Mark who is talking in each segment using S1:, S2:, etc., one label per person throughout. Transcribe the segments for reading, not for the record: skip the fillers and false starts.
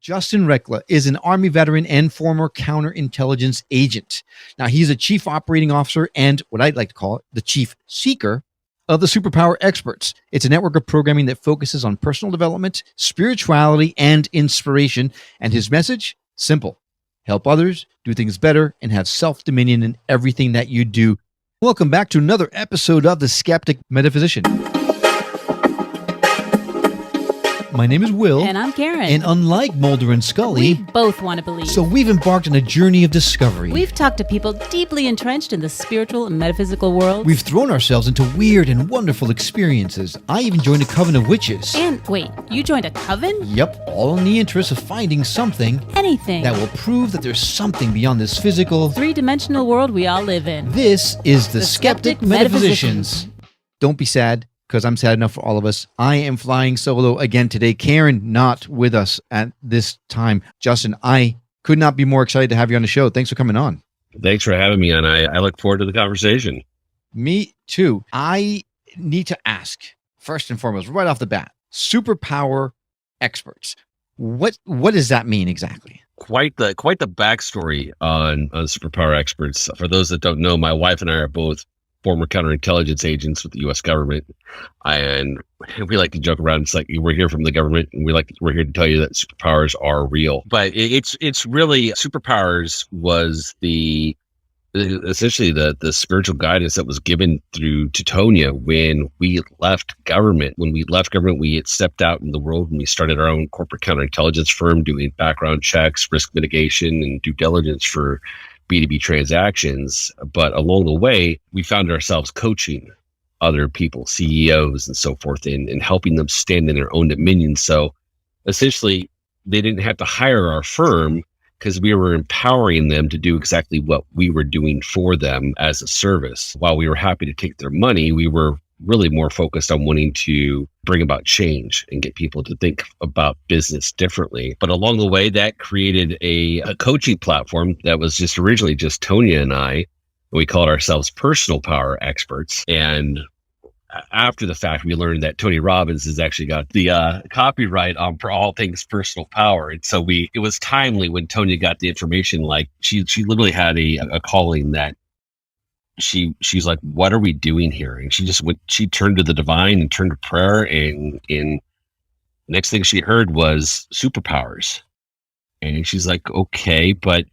S1: Justin Recla is an Army veteran and former counterintelligence agent. Now, he's a chief operating officer and what I'd like to call it, the chief seeker of the Superpower Experts. It's a network of programming that focuses on personal development, spirituality, and inspiration. And his message, simple: help others, do things better, and have self-dominion in everything that you do. Welcome back to another episode of the Skeptic Metaphysician. My name is Will.
S2: And I'm Karen.
S1: And unlike Mulder and Scully,
S2: we both want to believe.
S1: So we've embarked on a journey of discovery.
S2: We've talked to people deeply entrenched in the spiritual and metaphysical world.
S1: We've thrown ourselves into weird and wonderful experiences. I even joined a coven of witches.
S2: And wait, you joined a coven?
S1: Yep, all in the interest of finding something.
S2: Anything.
S1: That will prove that there's something beyond this physical,
S2: three-dimensional world we all live in.
S1: This is the Skeptic Metaphysicians. Don't be sad, because I'm sad enough for all of us. I am flying solo again today. Karen not with us at this time. Justin, I could not be more excited to have you on the show. Thanks for coming on.
S3: Thanks for having me on. I look forward to the conversation.
S1: Me too. I need to ask, first and foremost, right off the bat, superpower experts. What does that mean exactly?
S3: Quite the backstory on superpower experts. For those that don't know, my wife and I are both former counterintelligence agents with the U.S. government, and we like to joke around. It's like we're here from the government, and we're here to tell you that superpowers are real. But it's really superpowers was essentially the spiritual guidance that was given through Teutonia when we left government. When we left government, we had stepped out in the world and we started our own corporate counterintelligence firm, doing background checks, risk mitigation, and due diligence for B2B transactions. But along the way, we found ourselves coaching other people, CEOs and so forth, and helping them stand in their own dominion. So essentially, they didn't have to hire our firm because we were empowering them to do exactly what we were doing for them as a service. While we were happy to take their money, we were really more focused on wanting to bring about change and get people to think about business differently. But along the way, that created a coaching platform that was just originally just Tonya and I. We called ourselves Personal Power Experts. And after the fact, we learned that Tony Robbins has actually got the copyright on for all things personal power. And so it was timely when Tonya got the information. Like she literally had a calling that she's like, what are we doing here? And she turned to the divine and turned to prayer, and the next thing she heard was superpowers. And she's like, okay, but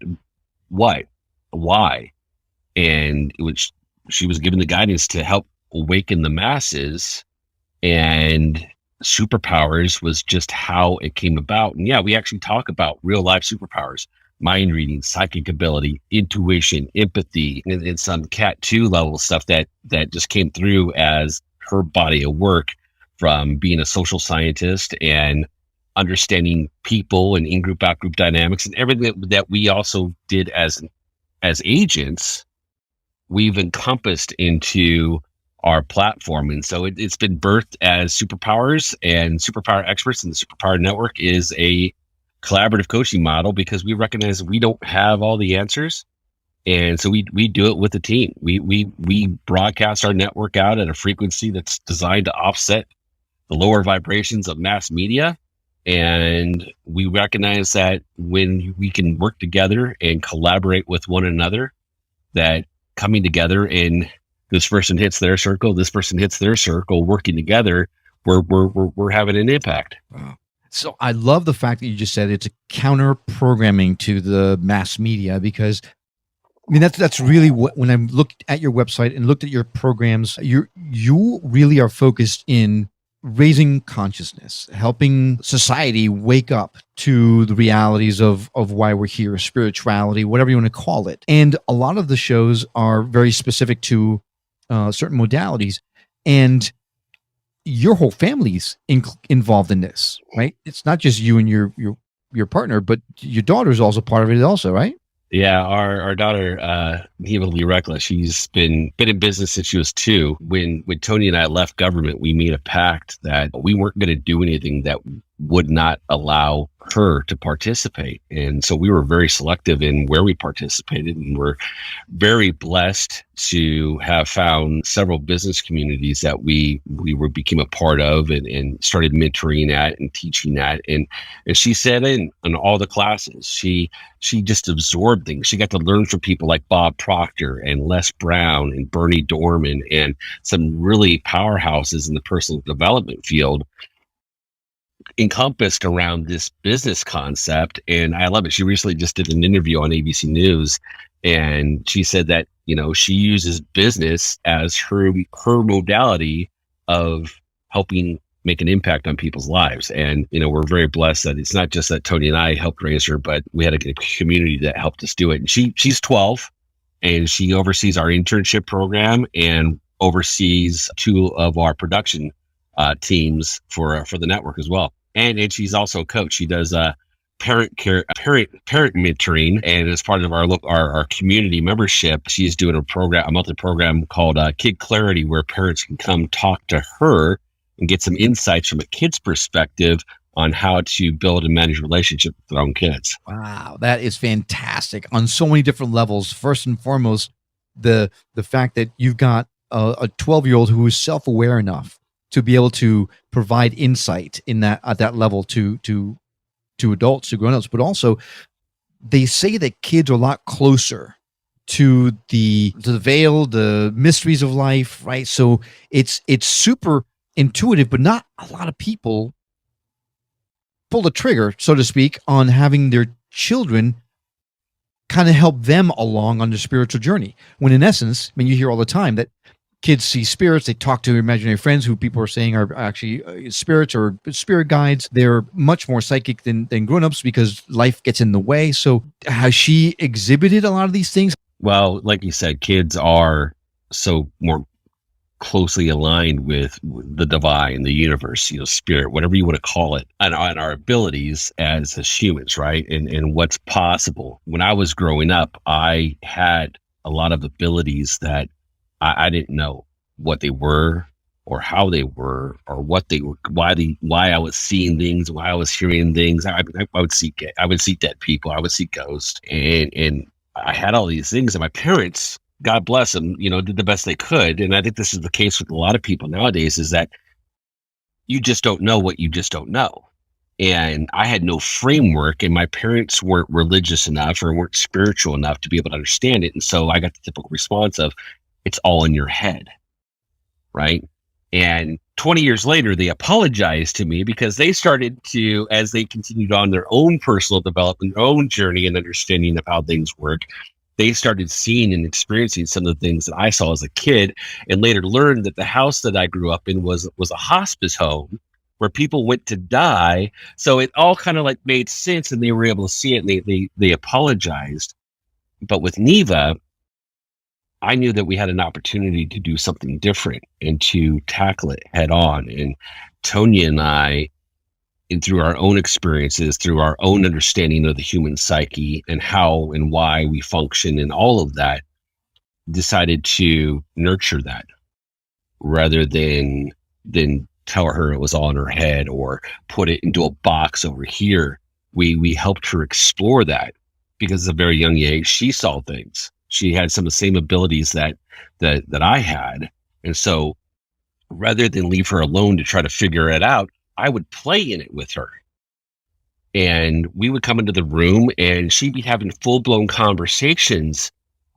S3: what? Why? And she was given the guidance to help awaken the masses, and superpowers was just how it came about. And yeah, we actually talk about real life superpowers: mind reading, psychic ability, intuition, empathy, and some Cat 2 level stuff that just came through as her body of work from being a social scientist and understanding people and in-group, out-group dynamics, and everything that we also did as agents, we've encompassed into our platform. And so it's been birthed as superpowers and superpower experts, and the Superpower Network is a collaborative coaching model because we recognize we don't have all the answers. And so we do it with the team. We broadcast our network out at a frequency that's designed to offset the lower vibrations of mass media. And we recognize that when we can work together and collaborate with one another, that coming together and this person hits their circle, this person hits their circle, working together, we're having an impact.
S1: Wow. So I love the fact that you just said it's a counter programming to the mass media, because I mean, that's really what, when I looked at your website and looked at your programs, you really are focused in raising consciousness, helping society wake up to the realities of why we're here, spirituality, whatever you want to call it. And a lot of the shows are very specific to certain modalities, and your whole family's involved in this, right? It's not just you and your partner, but your daughter's also part of it also, right?
S3: Yeah, our daughter, Recla, she's been in business since she was 2. When Tony and I left government, we made a pact that we weren't going to do anything that would not allow her to participate. And so we were very selective in where we participated, and we're very blessed to have found several business communities that became a part of, and started mentoring at and teaching at. And she sat in on all the classes. She just absorbed things. She got to learn from people like Bob Proctor and Les Brown and Bernie Dorman and some really powerhouses in the personal development field, encompassed around this business concept. And I love it. She recently just did an interview on ABC News, and she said that, she uses business as her modality of helping make an impact on people's lives. And, we're very blessed that it's not just that Tony and I helped raise her, but we had a community that helped us do it. And she's 12, and she oversees our internship program and oversees 2 of our production teams for the network as well. And she's also a coach. She does parent mentoring, and as part of our community membership, she's doing a monthly program called Kid Clarity, where parents can come talk to her and get some insights from a kid's perspective on how to build and manage relationships with their own kids.
S1: Wow, that is fantastic on so many different levels. First and foremost, the fact that you've got a 12-year-old who is self-aware enough to be able to provide insight at that level to adults, to grown-ups, but also they say that kids are a lot closer to the veil, the mysteries of life, right? So it's super intuitive, but not a lot of people pull the trigger, so to speak, on having their children kind of help them along on their spiritual journey. When in essence, you hear all the time that kids see spirits, they talk to imaginary friends who people are saying are actually spirits or spirit guides. They're much more psychic than grown-ups because life gets in the way. So has she exhibited a lot of these things?
S3: Well, like you said, kids are so more closely aligned with the divine, the universe, spirit, whatever you want to call it, and our abilities as humans, right? And what's possible. When I was growing up, I had a lot of abilities that I didn't know what they were or how they were or what they were, why I was seeing things, why I was hearing things. I would see dead people. I would see ghosts, and I had all these things, and my parents, God bless them, did the best they could. And I think this is the case with a lot of people nowadays, is that you just don't know what you just don't know. And I had no framework, and my parents weren't religious enough or weren't spiritual enough to be able to understand it. And so I got the typical response of, it's all in your head, right? And 20 years later, they apologized to me because they started to, as they continued on their own personal development, their own journey and understanding of how things work, they started seeing and experiencing some of the things that I saw as a kid, and later learned that the house that I grew up in was a hospice home where people went to die. So it all kind of made sense, and they were able to see it, and they apologized. But with Neva, I knew that we had an opportunity to do something different and to tackle it head on. And Tonya and I, and through our own experiences, through our own understanding of the human psyche and how and why we function and all of that, decided to nurture that rather than tell her it was all in her head or put it into a box over here. We helped her explore that, because at a very young age, she saw things. She had some of the same abilities that I had. And so rather than leave her alone to try to figure it out, I would play in it with her. And we would come into the room, and she'd be having full-blown conversations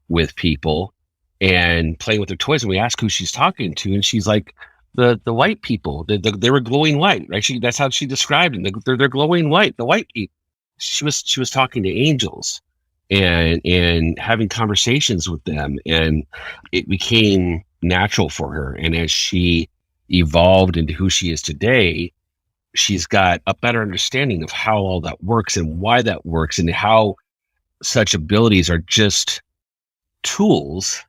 S3: with people and playing with their toys. And we ask who she's talking to, and she's like, the white people. They were glowing white, right? That's how she described them. They're glowing white, the white people. She was talking to angels and having conversations with them, and it became natural for her. And as she evolved into who she is today, she's got a better understanding of how all that works and why that works, and how such abilities are just tools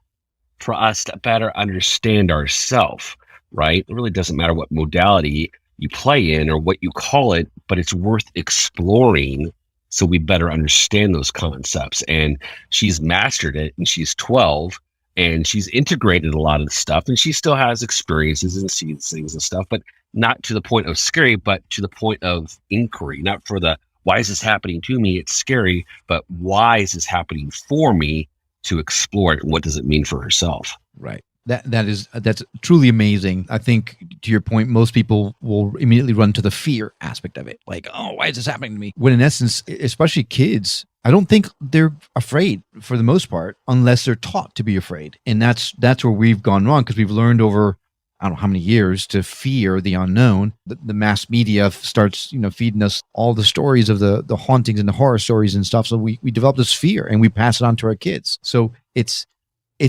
S3: for us to better understand ourselves, right? It really doesn't matter what modality you play in or what you call it, but it's worth exploring so we better understand those concepts. And she's mastered it, and she's 12, and she's integrated a lot of the stuff, and she still has experiences and sees things and stuff, but not to the point of scary, but to the point of inquiry, not for the why is this happening to me? It's scary, but why is this happening for me? To explore it, and what does it mean for herself?
S1: Right. That's truly amazing. I think, to your point, most people will immediately run to the fear aspect of it. Like, oh, why is this happening to me? When in essence, especially kids, I don't think they're afraid for the most part, unless they're taught to be afraid. And that's where we've gone wrong, because we've learned over, I don't know how many years, to fear the unknown. The mass media starts, feeding us all the stories of the hauntings and the horror stories and stuff. So we develop this fear and we pass it on to our kids. So it's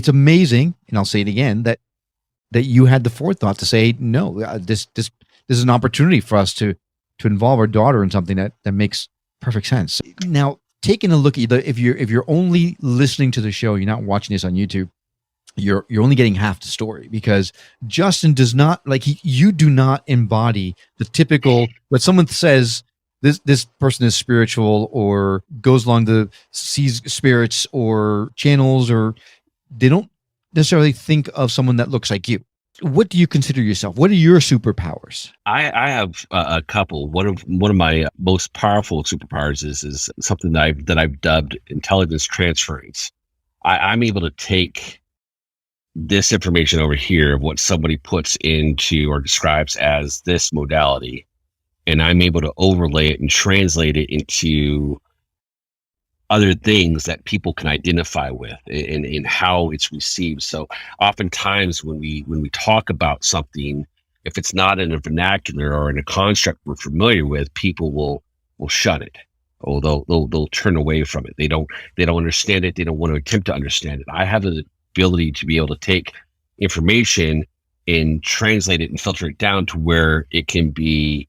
S1: amazing, and I'll say it again, that you had the forethought to say, no, this is an opportunity for us to involve our daughter in something that makes perfect sense. Now, taking a look at if you're only listening to the show, you're not watching this on YouTube, you're only getting half the story, because Justin does not, you do not embody the typical, when someone says this person is spiritual or goes along the sees spirits or channels, or they don't necessarily think of someone that looks like you. What do you consider yourself? What are your superpowers?
S3: I have a couple. One of my most powerful superpowers is something that I've dubbed intelligence transference. I'm able to take this information over here of what somebody puts into or describes as this modality, and I'm able to overlay it and translate it into other things that people can identify with in how it's received. So oftentimes when we talk about something, if it's not in a vernacular or in a construct we're familiar with, people will shut it. Or they'll turn away from it. They don't understand it. They don't want to attempt to understand it. I have the ability to be able to take information and translate it and filter it down to where it can be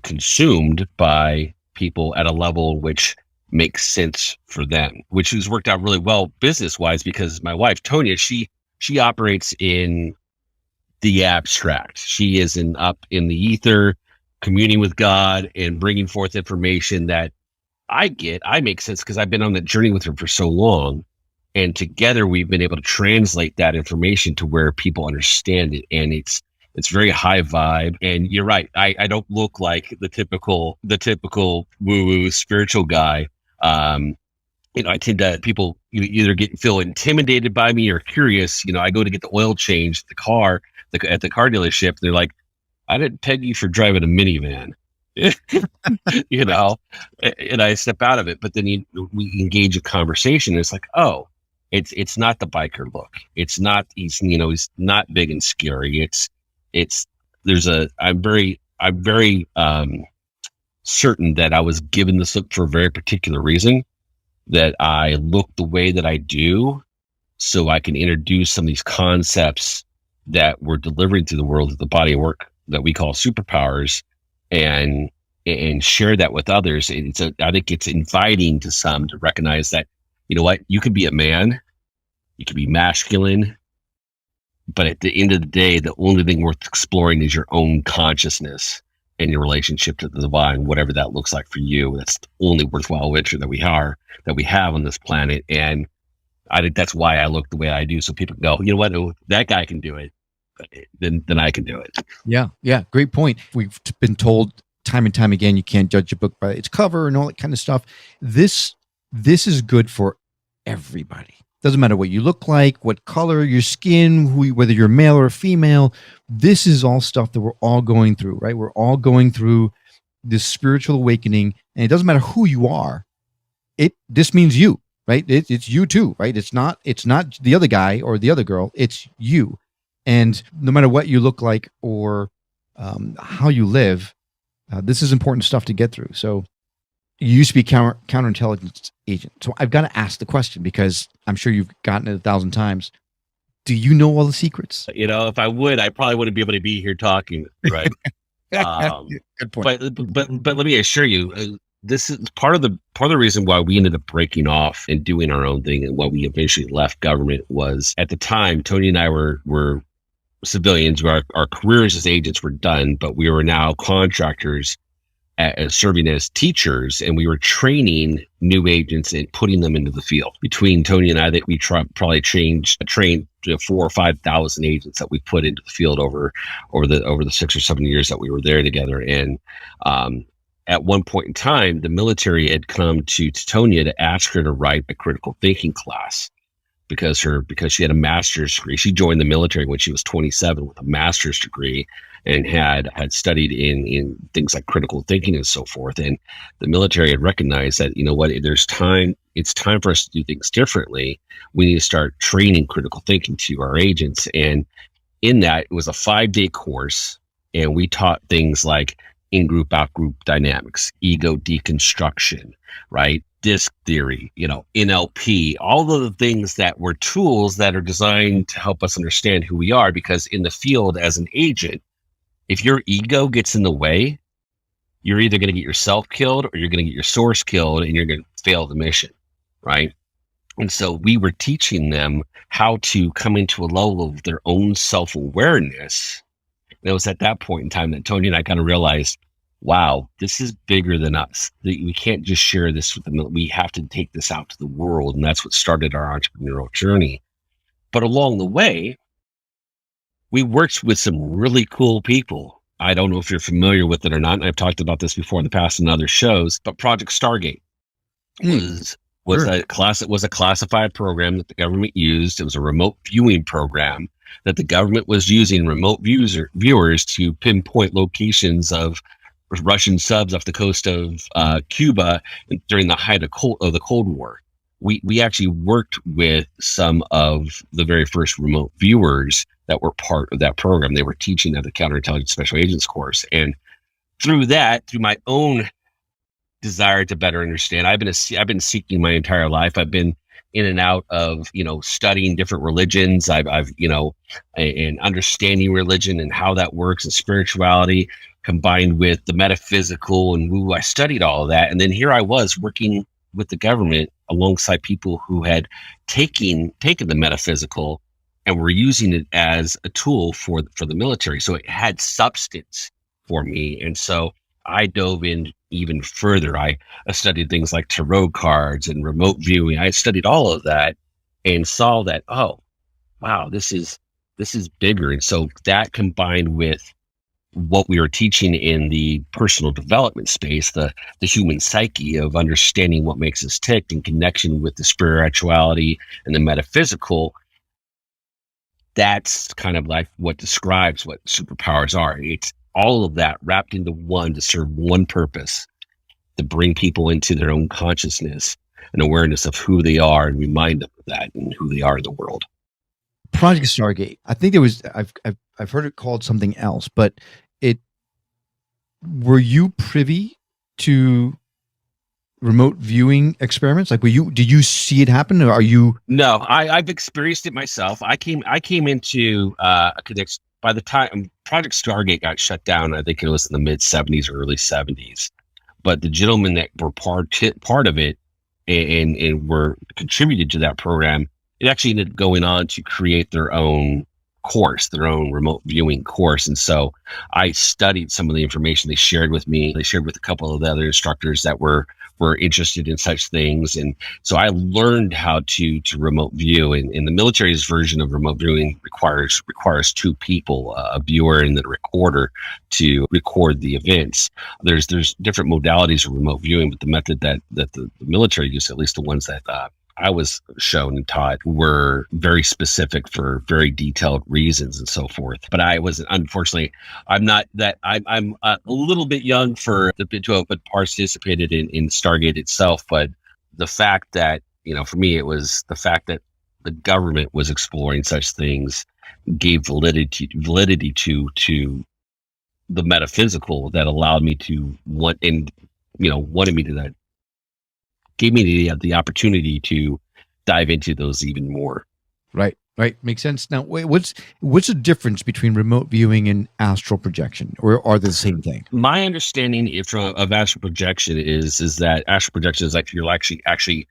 S3: consumed by people at a level which makes sense for them, which has worked out really well business-wise, because my wife, Tonya, she operates in the abstract. She is up in the ether, communing with God and bringing forth information that I make sense because I've been on that journey with her for so long. And together we've been able to translate that information to where people understand it. And it's very high vibe. And you're right. I don't look like the typical woo-woo spiritual guy. I tend to, people either feel intimidated by me or curious. I go to get the oil change at the car dealership. And they're like, I didn't peg you for driving a minivan, and I step out of it. But then we engage a conversation. And it's like, oh, it's not the biker look. It's not, he's not big and scary. I'm very certain that I was given this look for a very particular reason, that I look the way that I do so I can introduce some of these concepts that we're delivering to the world of the body of work that we call superpowers, and share that with others. I think it's inviting to some to recognize that, you can be a man, you can be masculine, but at the end of the day, the only thing worth exploring is your own consciousness and your relationship to the divine, whatever that looks like for you. That's the only worthwhile venture that we have on this planet. And I think that's why I look the way I do. So people go, you know what, oh, that guy can do it, then I can do it. Yeah.
S1: Great point. We've been told time and time again, you can't judge a book by its cover and all that kind of stuff. This is good for everybody. Doesn't matter what you look like, what color your skin, whether you're male or female. This is all stuff that we're all going through, right? We're all going through this spiritual awakening, and it doesn't matter who you are. This means you, right? It's you too, right? It's not the other guy or the other girl. It's you, and no matter what you look like or how you live, this is important stuff to get through. So, you used to be counterintelligence agent. So I've got to ask the question, because I'm sure you've gotten it 1,000 times. Do you know all the secrets?
S3: If I would, I probably wouldn't be able to be here talking. Right.
S1: Good point.
S3: But let me assure you, this is part of the reason why we ended up breaking off and doing our own thing, and why we eventually left government was, at the time, Tony and I were civilians. Our careers as agents were done, but we were now contractors serving as teachers, and we were training new agents and putting them into the field. Between Tony and I, that we probably trained 4,000 or 5,000 agents that we put into the field over the 6 or 7 years that we were there together. And at one point in time, the military had come to Titonia to ask her to write a critical thinking class because she had a master's degree. She joined the military when she was 27 with a master's degree and had studied in things like critical thinking and so forth. And the military had recognized that, you know what, it's time for us to do things differently. We need to start training critical thinking to our agents. And in that, it was a 5-day course, and we taught things like in-group, out-group dynamics, ego deconstruction, right? Disc theory, NLP, all of the things that were tools that are designed to help us understand who we are. Because in the field as an agent, if your ego gets in the way, you're either going to get yourself killed or you're going to get your source killed, and you're going to fail the mission, right? And so we were teaching them how to come into a level of their own self-awareness. And it was at that point in time that Tony and I kind of realized, wow, this is bigger than us. We can't just share this with them. We have to take this out to the world. And that's what started our entrepreneurial journey. But along the way, we worked with some really cool people. I don't know if you're familiar with it or not. I've talked about this before in the past in other shows, but Project Stargate was a classified program that the government used. It was a remote viewing program that the government was using remote viewers to pinpoint locations of Russian subs off the coast of Cuba during the height of the Cold War. We actually worked with some of the very first remote viewers that were part of that program. They were teaching at the Counterintelligence Special Agents course. And through my own desire to better understand, I've been seeking my entire life. I've been in and out of, studying different religions. I've and understanding religion and how that works, and spirituality combined with the metaphysical and woo. I studied all of that. And then here I was working with the government alongside people who had taken the metaphysical and were using it as a tool for the military. So it had substance for me. And so I dove in even further. I studied things like tarot cards and remote viewing. I studied all of that and saw that, oh, wow, this is bigger. And so that combined with what we were teaching in the personal development space, the human psyche of understanding what makes us tick in connection with the spirituality and the metaphysical, that's kind of like what describes what superpowers are. It's all of that wrapped into one to serve one purpose, to bring people into their own consciousness and awareness of who they are and remind them of that and who they are in the world.
S1: Project Stargate. I think there was, I've heard it called something else, but were you privy to remote viewing experiments? Like, did you see it happen, or are you?
S3: No, I've experienced it myself. I came into a connection by the time Project Stargate got shut down. I think it was in the mid 70s or early 70s. But the gentlemen that were part of it and were contributed to that program, it actually ended up going on to create their own course, their own remote viewing course. And so I studied some of the information they shared with me. They shared with a couple of the other instructors that were interested in such things. And so I learned how to remote view. And the military's version of remote viewing requires two people, a viewer and then a recorder, to record the events. There's different modalities of remote viewing, but the method that the military used, at least the ones that I was shown and taught, were very specific for very detailed reasons and so forth. But I was, unfortunately, I'm a little bit young to have participated in Stargate itself. But the fact that, for me, it was the fact that the government was exploring such things gave validity to the metaphysical that allowed me to wanted me to that. Gave me the opportunity to dive into those even more.
S1: Right. Makes sense. Now, wait, what's the difference between remote viewing and astral projection, or are they the same thing? My
S3: understanding of astral projection is that astral projection is like you're actually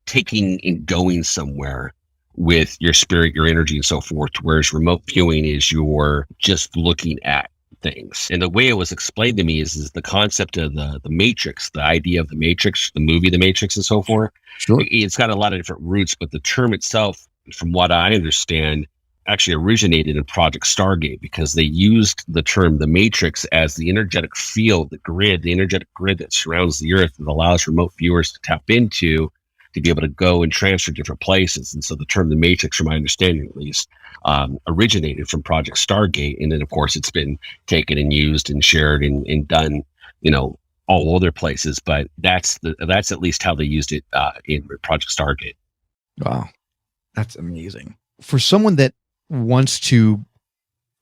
S3: taking and going somewhere with your spirit, your energy, and so forth. Whereas remote viewing is you're just looking at things. And the way it was explained to me is the concept of the Matrix, the idea of the Matrix, the movie The Matrix, and so forth.
S1: Sure.
S3: It's got a lot of different roots, but the term itself, from what I understand, actually originated in Project Stargate, because they used the term the matrix as the energetic field, the energetic grid that surrounds the earth, that allows remote viewers to tap into, to be able to go and transfer different places. And so the term the matrix, from my understanding at least, originated from Project Stargate. And then of course it's been taken and used and shared and done, all other places, but that's at least how they used it in Project Stargate.
S1: Wow. That's amazing. For someone that wants to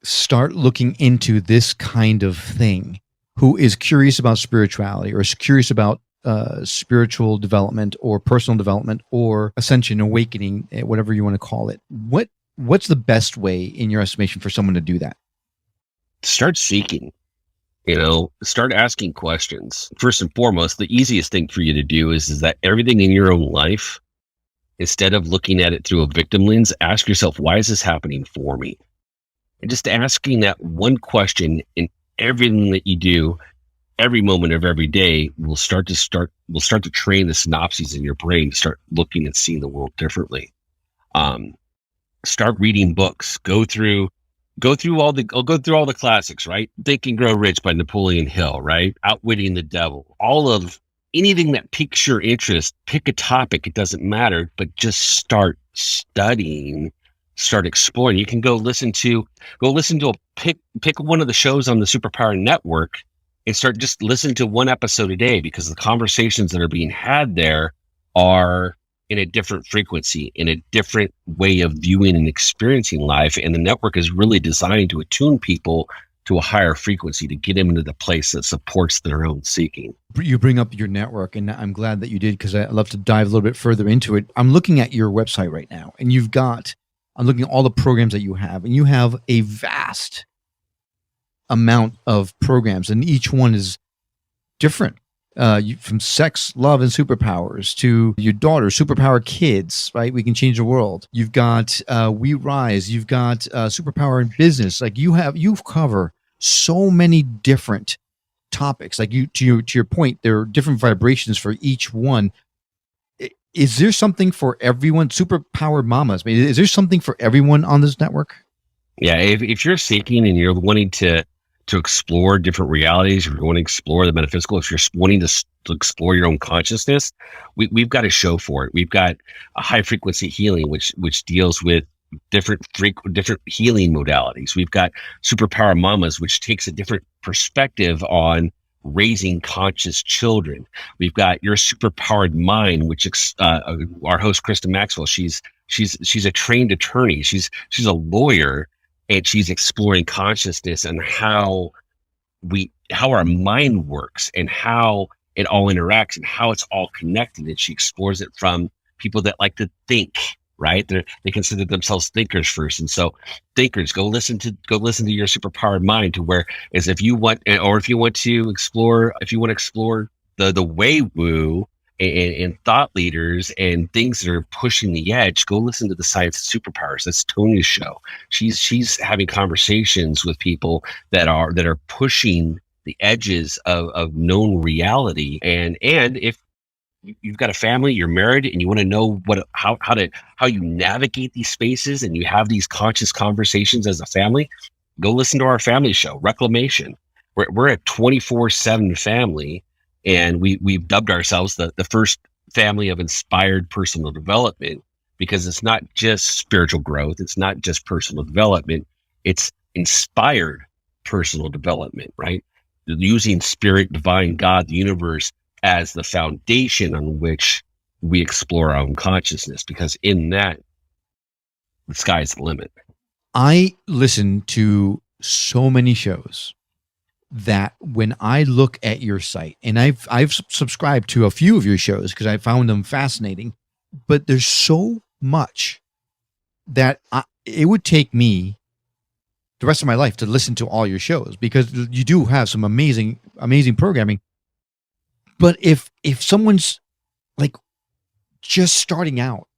S1: start looking into this kind of thing, who is curious about spirituality or is curious about spiritual development or personal development or ascension, awakening, whatever you want to call it, what's the best way in your estimation for someone to do that?
S3: Start seeking. Start asking questions. First and foremost, the easiest thing for you to do is that everything in your own life, instead of looking at it through a victim lens, ask yourself, why is this happening for me? And just asking that one question in everything that you do, every moment of every day, will start to train the synapses in your brain to start looking and seeing the world differently. Start reading books. Go through all the classics, right? Think and Grow Rich by Napoleon Hill, right? Outwitting the Devil. All of anything that piques your interest, pick a topic, it doesn't matter, but just start studying, start exploring. You can pick one of the shows on the Superpower Network and start just listening to one episode a day, because the conversations that are being had there are in a different frequency, in a different way of viewing and experiencing life. And the network is really designed to attune people to a higher frequency, to get them into the place that supports their own seeking.
S1: You bring up your network, and I'm glad that you did, because I'd love to dive a little bit further into it. I'm looking at your website right now, and I'm looking at all the programs that you have, and you have a vast amount of programs, and each one is different. From sex, love, and superpowers to your daughter, superpower kids, right? We can change the world. You've got We Rise. You've got superpower in business. Like you cover so many different topics. Like to your point, there are different vibrations for each one. Is there something for everyone? Superpower mamas. I mean, is there something for everyone on this network?
S3: Yeah, if you're seeking and you're wanting to explore different realities, if you want to explore the metaphysical, if you're wanting to explore your own consciousness, we've got a show for it. We've got a high frequency healing, which deals with different healing modalities. We've got Superpower Mamas, which takes a different perspective on raising conscious children. We've got Your Superpowered Mind, which our host Krista Maxwell, she's a trained attorney. She's a lawyer, and she's exploring consciousness and how our mind works and how it all interacts and how it's all connected. And she explores it from people that like to think, right? They consider themselves thinkers first. And so thinkers, go listen to Your Superpowered Mind, to where is if you want to explore the way woo and thought leaders and things that are pushing the edge, go listen to the Science of Superpowers. That's Tony's show. She's having conversations with people that are pushing the edges of known reality. And if you've got a family, you're married, and you want to know how you navigate these spaces, and you have these conscious conversations as a family, go listen to our family show, Reclamation. We're a 24/7 family. And we've dubbed ourselves the first family of inspired personal development, because it's not just spiritual growth. It's not just personal development. It's inspired personal development, right? Using spirit, divine, God, the universe as the foundation on which we explore our own consciousness, because in that, the sky's the limit.
S1: I listen to so many shows that when I look at your site, and I've subscribed to a few of your shows because I found them fascinating, but there's so much that it would take me the rest of my life to listen to all your shows, because you do have some amazing programming. But if someone's like just starting out,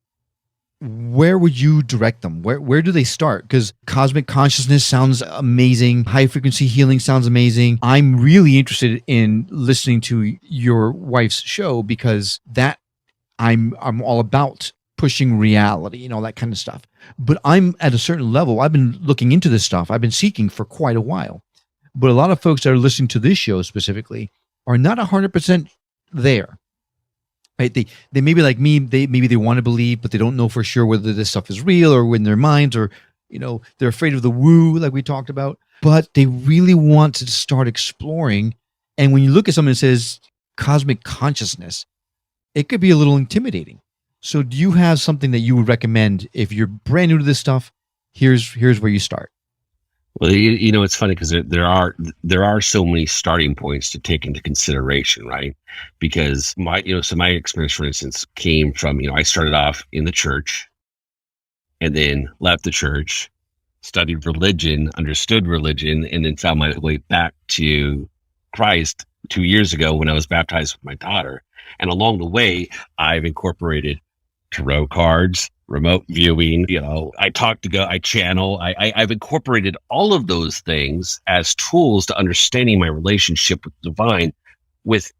S1: where would you direct them? Where do they start? Because cosmic consciousness sounds amazing. High frequency healing sounds amazing. I'm really interested in listening to your wife's show, because that I'm all about pushing reality and all that kind of stuff. But I'm at a certain level. I've been looking into this stuff. I've been seeking for quite a while. But a lot of folks that are listening to this show specifically are not 100% there. Right? They may be like me. Maybe they want to believe, but they don't know for sure whether this stuff is real or in their minds, or they're afraid of the woo, like we talked about. But they really want to start exploring. And when you look at something that says cosmic consciousness, it could be a little intimidating. So do you have something that you would recommend if you're brand new to this stuff? Here's where you start.
S3: Well, it's funny because there are so many starting points to take into consideration, right? Because my experience, for instance, came from, I started off in the church and then left the church, studied religion, understood religion, and then found my way back to Christ 2 years ago when I was baptized with my daughter. And along the way, I've incorporated tarot cards, remote viewing, I talk to God, I channel, I've incorporated all of those things as tools to understanding my relationship with the divine, with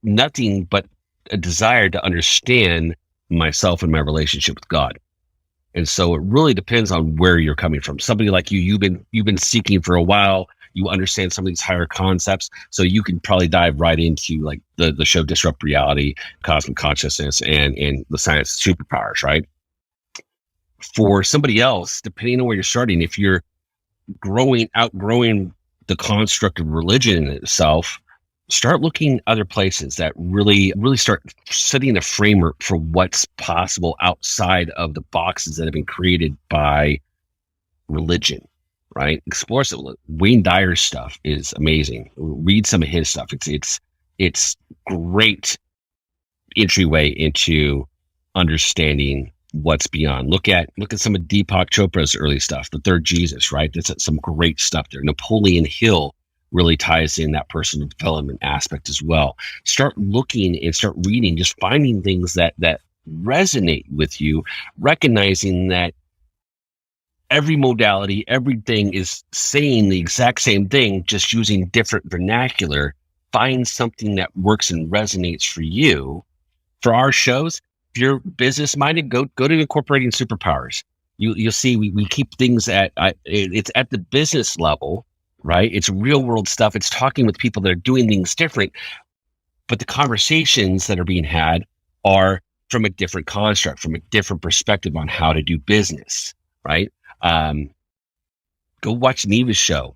S3: nothing but a desire to understand myself and my relationship with God. And so it really depends on where you're coming from. Somebody like you've been seeking for a while. You understand some of these higher concepts, so you can probably dive right into like the show Disrupt Reality, Cosmic Consciousness, and the science of superpowers, right? For somebody else, depending on where you're starting, if you're outgrowing the construct of religion in itself, start looking other places that really start setting a framework for what's possible outside of the boxes that have been created by religion. Right? Explore some. Wayne Dyer's stuff is amazing. Read some of his stuff. It's great entryway into understanding what's beyond. Look at some of Deepak Chopra's early stuff, the Third Jesus, right? That's some great stuff there. Napoleon Hill really ties in that personal development aspect as well. Start looking and start reading, just finding things that resonate with you, recognizing that every modality, everything is saying the exact same thing, just using different vernacular. Find something that works and resonates for you. For our shows, if you're business minded, go to incorporating superpowers. You'll see we keep things it's at the business level, right? It's real world stuff. It's talking with people that are doing things different, but the conversations that are being had are from a different construct, from a different perspective on how to do business, right? Go watch Neva's show.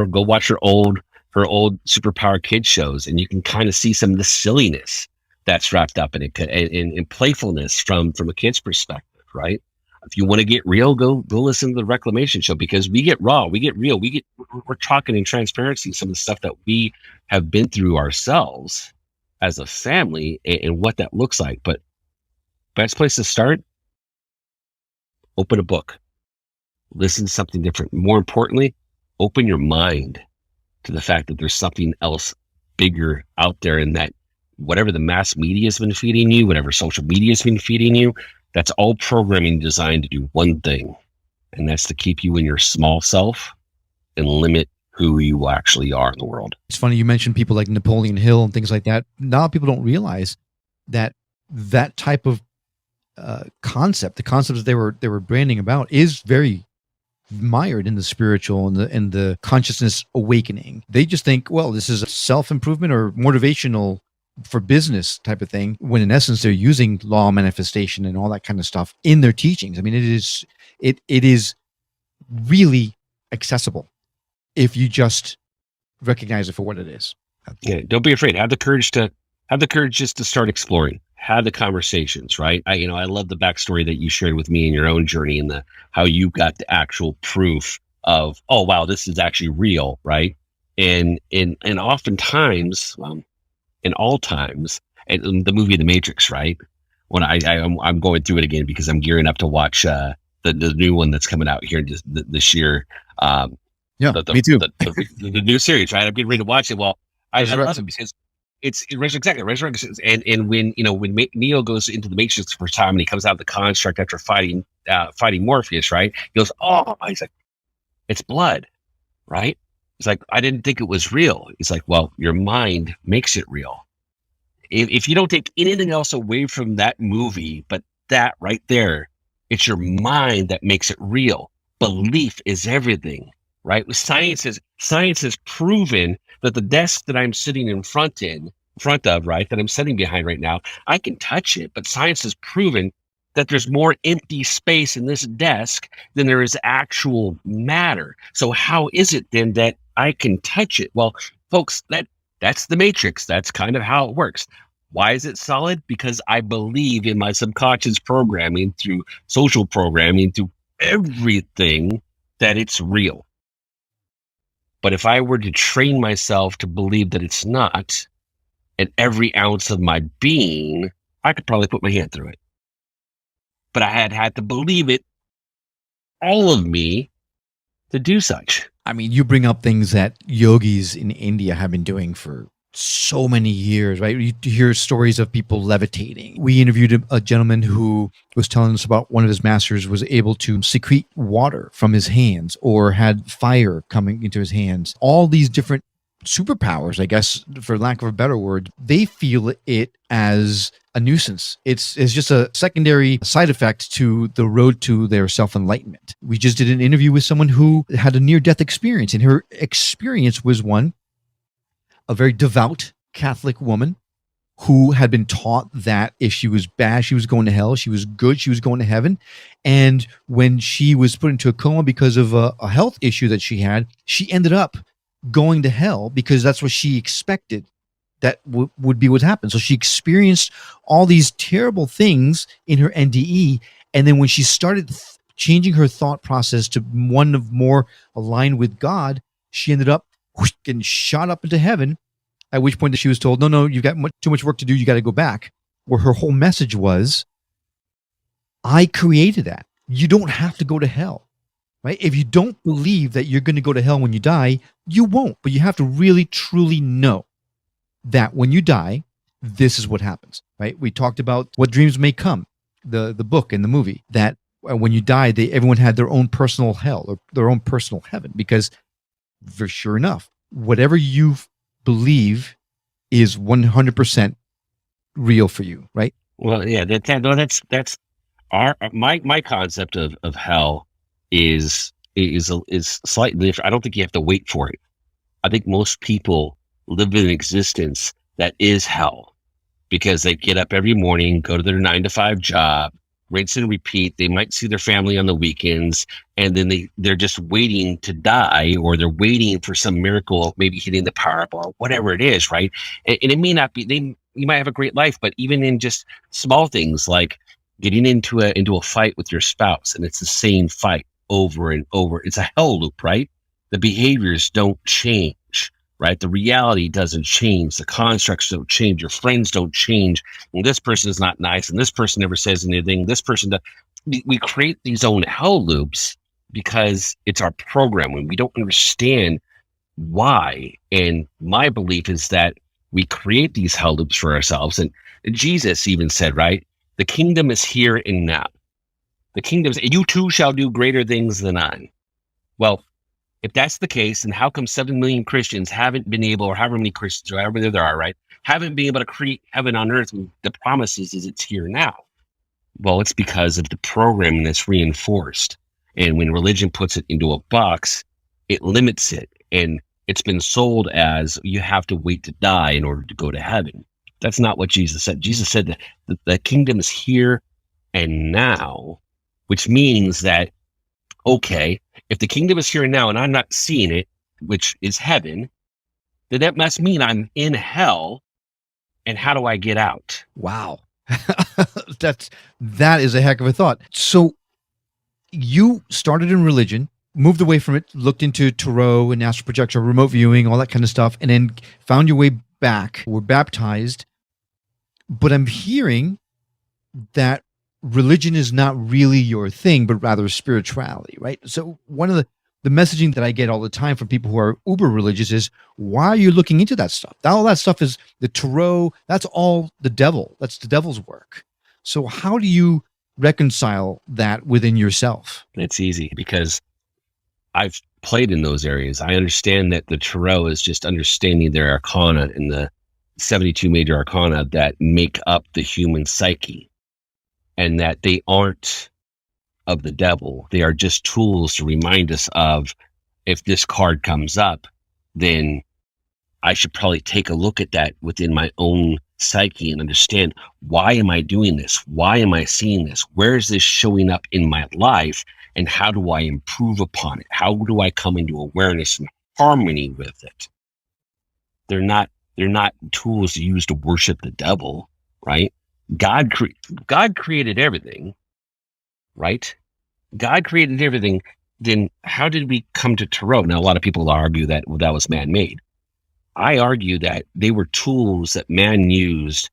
S3: Go watch her old Superpower Kids shows, and you can kind of see some of the silliness that's wrapped up in it, and playfulness from a kid's perspective, right? If you want to get real, go listen to the Reclamation show, because we get raw, we get real, we're talking in transparency some of the stuff that we have been through ourselves as a family and what that looks like. But best place to start: open a book. Listen to something different. More importantly, open your mind to the fact that there's something else bigger out there, and that whatever the mass media has been feeding you, whatever social media has been feeding you, that's all programming designed to do one thing, and that's to keep you in your small self and limit who you actually are in the world.
S1: It's funny you mentioned people like Napoleon Hill and things like that. Now people don't realize that type of concept, the concepts they were branding about, is very mired in the spiritual and the consciousness awakening. They just think, well, this is a self-improvement or motivational for business type of thing, when in essence they're using law manifestation and all that kind of stuff in their teachings. I mean, it is really accessible if you just recognize it for what it is.
S3: Yeah, don't be afraid. Have the courage just to start exploring. Have the conversations, right? I love the backstory that you shared with me in your own journey, and how you got the actual proof of, oh wow, this is actually real, right? And oftentimes, in all times, and the movie The Matrix, right? When I'm going through it again because I'm gearing up to watch the new one that's coming out here this year.
S1: Me too.
S3: The new series, right? I'm getting ready to watch it. Well, I love it because it's resurrection. And when Neo goes into the Matrix for time and he comes out of the construct after fighting Morpheus, right? He goes, oh, he's like, it's blood, right? He's like, I didn't think it was real. He's like, well, your mind makes it real. If you don't take anything else away from that movie, but that right there. It's your mind that makes it real. Belief is everything, right? Science has proven that the desk that I'm sitting in front of, right, that I'm sitting behind right now, I can touch it, but science has proven that there's more empty space in this desk than there is actual matter. So how is it then that I can touch it? Well, folks, that's the matrix. That's kind of how it works. Why is it solid? Because I believe in my subconscious programming, through social programming, through everything, that it's real. But if I were to train myself to believe that it's not, at every ounce of my being, I could probably put my hand through it. But I had to believe it, all of me, to do such.
S1: I mean, you bring up things that yogis in India have been doing for so many years, right? You hear stories of people levitating. We interviewed a gentleman who was telling us about one of his masters was able to secrete water from his hands or had fire coming into his hands. All these different superpowers, I guess, for lack of a better word, they feel it as a nuisance. It's just a secondary side effect to the road to their self-enlightenment. We just did an interview with someone who had a near-death experience, and her experience was a very devout Catholic woman who had been taught that if she was bad, she was going to hell. She was good, she was going to heaven. And when she was put into a coma because of a health issue that she had, she ended up going to hell because that's what she expected that would be what happened. So she experienced all these terrible things in her NDE. And then when she started changing her thought process to one of more aligned with God, she ended up getting shot up into heaven, at which point she was told, no, you've got too much work to do. You got to go back. Where her whole message was, I created that. You don't have to go to hell, right? If you don't believe that you're going to go to hell when you die, you won't. But you have to really, truly know that when you die, this is what happens, right? We talked about What Dreams May Come, the book and the movie, that when you die, everyone had their own personal hell or their own personal heaven, because for sure enough, whatever you believe is 100% real for you, right?
S3: Well, yeah, that's my concept of hell is slightly different. I don't think you have to wait for it. I think most people live in an existence that is hell because they get up every morning, go to their 9-to-5 job, rinse and repeat. They might see their family on the weekends, and then they're just waiting to die, or they're waiting for some miracle, maybe hitting the Powerball, whatever it is, right? And it may not be. You might have a great life, but even in just small things like getting into a fight with your spouse, and it's the same fight over and over. It's a hell loop, right? The behaviors don't change, right? The reality doesn't change. The constructs don't change. Your friends don't change. And this person is not nice, and this person never says anything. This person does. We create these own hell loops because it's our programming. We don't understand why. And my belief is that we create these hell loops for ourselves. And Jesus even said, right, the kingdom is here and now. The kingdom's, you too shall do greater things than I. Well, if that's the case, then how come 7 million Christians haven't been able, or however many Christians, or however there are, right, haven't been able to create heaven on earth when the promises is it's here now? Well, it's because of the programming that's reinforced. And when religion puts it into a box, it limits it. And it's been sold as you have to wait to die in order to go to heaven. That's not what Jesus said. Jesus said that the kingdom is here and now, which means that, okay, if the kingdom is here and now and I'm not seeing it, which is heaven, then that must mean I'm in hell. And how do I get out?
S1: Wow. That is a heck of a thought. So you started in religion, moved away from it, looked into tarot and astral projection, remote viewing, all that kind of stuff, and then found your way back, were baptized. But I'm hearing that religion is not really your thing, but rather spirituality, right? So one of the messaging that I get all the time from people who are uber religious is, why are you looking into that stuff? All that stuff is the tarot. That's all the devil. That's the devil's work. So how do you reconcile that within yourself?
S3: It's easy because I've played in those areas. I understand that the tarot is just understanding their arcana and the 72 major arcana that make up the human psyche. and that they aren't of the devil. They are just tools to remind us of, if this card comes up, then I should probably take a look at that within my own psyche and understand, why am I doing this? Why am I seeing this? Where is this showing up in my life? And how do I improve upon it? How do I come into awareness and harmony with it? They're not tools used to worship the devil, right? God created everything, right? God created everything. Then how did we come to tarot? Now, a lot of people argue that that was man-made. I argue that they were tools that man used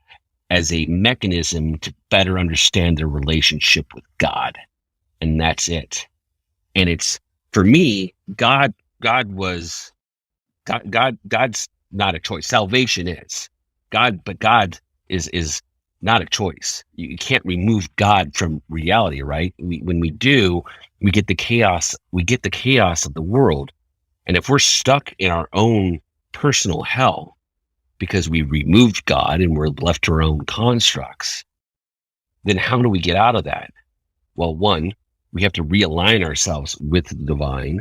S3: as a mechanism to better understand their relationship with God. And that's it. And it's, for me, God's not a choice. Salvation is but God is not a choice. You can't remove God from reality, right? When we do, we get the chaos. We get the chaos of the world. And if we're stuck in our own personal hell because we removed God and we're left to our own constructs, then how do we get out of that? Well, one, we have to realign ourselves with the divine.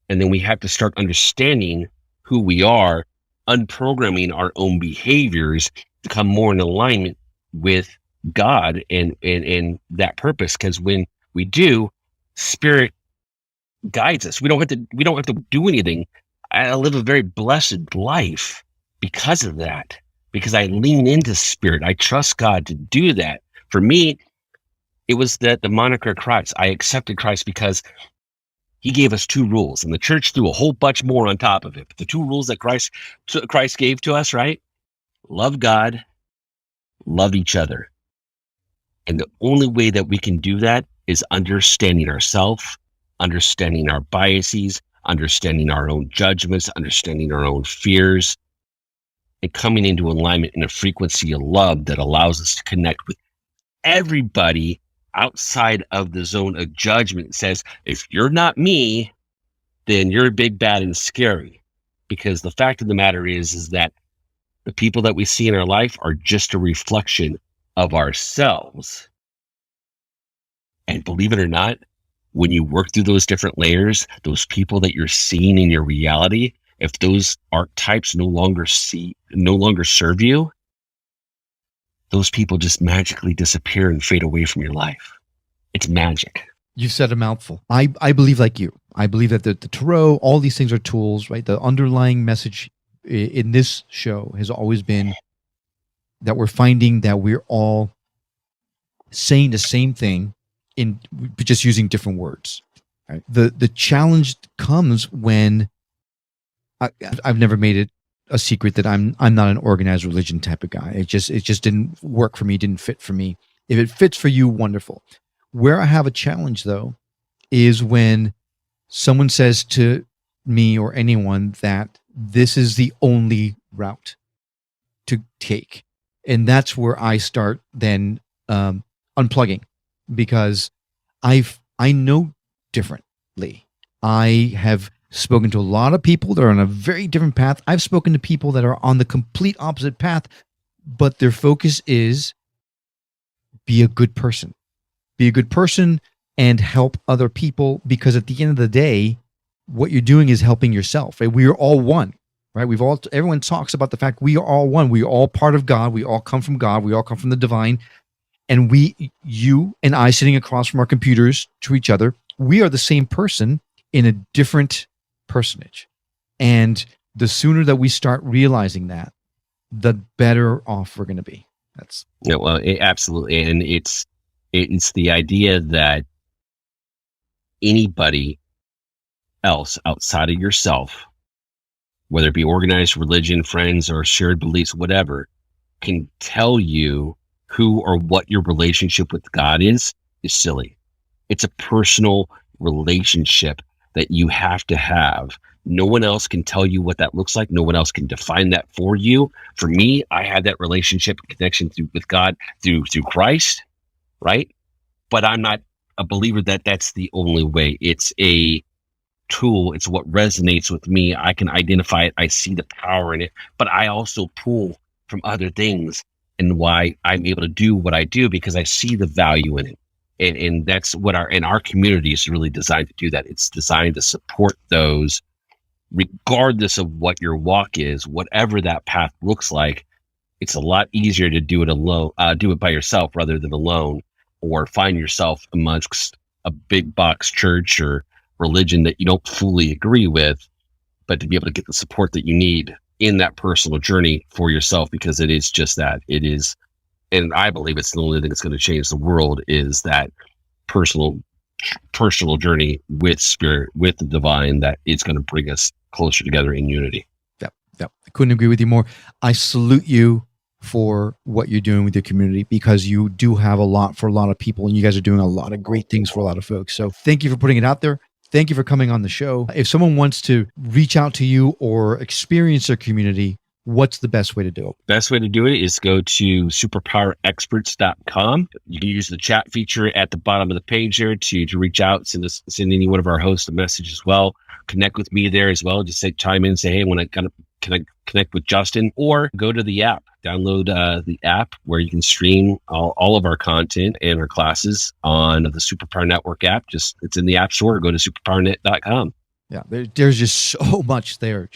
S3: And then we have to start understanding who we are, unprogramming our own behaviors to come more in alignment with God and that purpose. Because when we do, Spirit guides us. We don't have to do anything. I live a very blessed life because of that, because I lean into Spirit. I trust God to do that. For me, it was the moniker Christ. I accepted Christ because he gave us 2 rules, and the church threw a whole bunch more on top of it. But the 2 rules that Christ gave to us, right? Love God, love each other. And the only way that we can do that is understanding ourselves, understanding our biases, understanding our own judgments, understanding our own fears, and coming into alignment in a frequency of love that allows us to connect with everybody outside of the zone of judgment. It says, if you're not me, then you're big, bad, and scary. Because the fact of the matter is that the people that we see in our life are just a reflection of ourselves. And believe it or not, when you work through those different layers, those people that you're seeing in your reality, if those archetypes no longer serve you, those people just magically disappear and fade away from your life. It's magic.
S1: You said a mouthful. I believe like you. I believe that the tarot, all these things are tools, right? The underlying message in this show has always been that we're finding that we're all saying the same thing in just using different words. Right? The challenge comes when I've never made it a secret that I'm not an organized religion type of guy. It just didn't work for me, didn't fit for me. If it fits for you, wonderful. Where I have a challenge though is when someone says to me or anyone that this is the only route to take. And that's where I start then unplugging, because I know differently. I have spoken to a lot of people that are on a very different path. I've spoken to people that are on the complete opposite path, but their focus is be a good person. Be a good person and help other people, because at the end of the day, what you're doing is helping yourself. Right? We are all one, right? Everyone talks about the fact we are all one. We are all part of God. We all come from God. We all come from the divine. And you and I sitting across from our computers to each other, we are the same person in a different personage. And the sooner that we start realizing that, the better off we're going to be.
S3: Absolutely. And it's the idea that anybody else outside of yourself, whether it be organized religion, friends, or shared beliefs, whatever, can tell you who or what your relationship with God is silly. It's a personal relationship that you have to have. No one else can tell you what that looks like. No one else can define that for you. For me, I had that relationship connection with God through Christ, right? But I'm not a believer that that's the only way. It's a tool. It's what resonates with me. I can identify it. I see the power in it, but I also pull from other things. and why I'm able to do what I do, because I see the value in it. And that's what our community is really designed to do that. It's designed to support those, regardless of what your walk is, whatever that path looks like. It's a lot easier to do it alone, do it by yourself rather than alone, or find yourself amongst a big box church or religion that you don't fully agree with, but to be able to get the support that you need in that personal journey for yourself, because it is just that. It is, and I believe it's the only thing that's going to change the world, is that personal journey with spirit, with the divine, that it's going to bring us closer together in unity.
S1: Yep. I couldn't agree with you more. I salute you for what you're doing with your community, because you do have a lot for a lot of people, and you guys are doing a lot of great things for a lot of folks. So thank you for putting it out there. Thank you for coming on the show. If someone wants to reach out to you or experience their community, what's the best way to do it?
S3: Best way to do it is go to superpowerexperts.com. You can use the chat feature at the bottom of the page there to reach out, send any one of our hosts a message as well. Connect with me there as well. Just chime in, say, hey, when I kind of connect with Justin, or go to the app. Download the app where you can stream all of our content and our classes on the Superpower Network app. It's in the App Store. Go to superpowernet.com.
S1: Yeah, there's just so much there.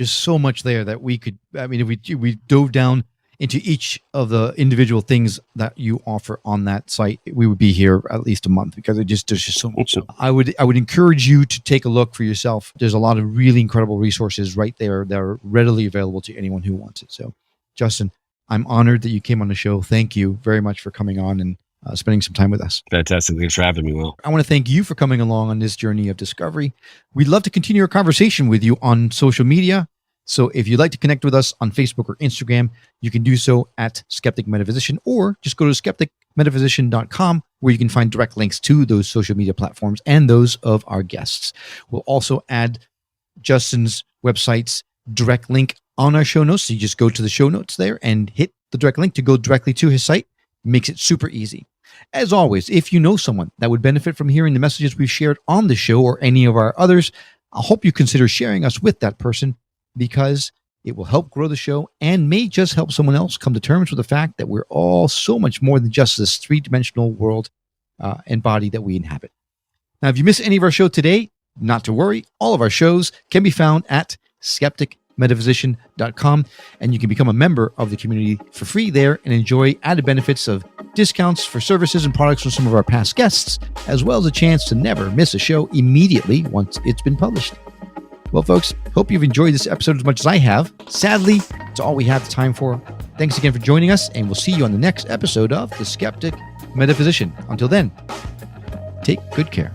S1: That we could, I mean, if we dove down into each of the individual things that you offer on that site, we would be here at least a month, because there's just so much. So I would encourage you to take a look for yourself. There's a lot of really incredible resources right there that are readily available to anyone who wants it. So, Justin, I'm honored that you came on the show. Thank you very much for coming on and spending some time with us.
S3: Fantastic. Thanks for having me, Will.
S1: I want to thank you for coming along on this journey of discovery. We'd love to continue our conversation with you on social media. So if you'd like to connect with us on Facebook or Instagram, you can do so at Skeptic Metaphysician, or just go to skepticmetaphysician.com, where you can find direct links to those social media platforms and those of our guests. We'll also add Justin's website's direct link on our show notes. So you just go to the show notes there and hit the direct link to go directly to his site. Makes it super easy. As always, if you know someone that would benefit from hearing the messages we've shared on the show or any of our others, I hope you consider sharing us with that person, because it will help grow the show and may just help someone else come to terms with the fact that we're all so much more than just this three-dimensional world and body that we inhabit. Now, if you miss any of our show today, not to worry. All of our shows can be found at skepticmetaphysician.com, and you can become a member of the community for free there and enjoy added benefits of discounts for services and products from some of our past guests, as well as a chance to never miss a show immediately once it's been published. Well, folks, hope you've enjoyed this episode as much as I have. Sadly, it's all we have the time for. Thanks again for joining us, and we'll see you on the next episode of The Skeptic Metaphysician. Until then, take good care.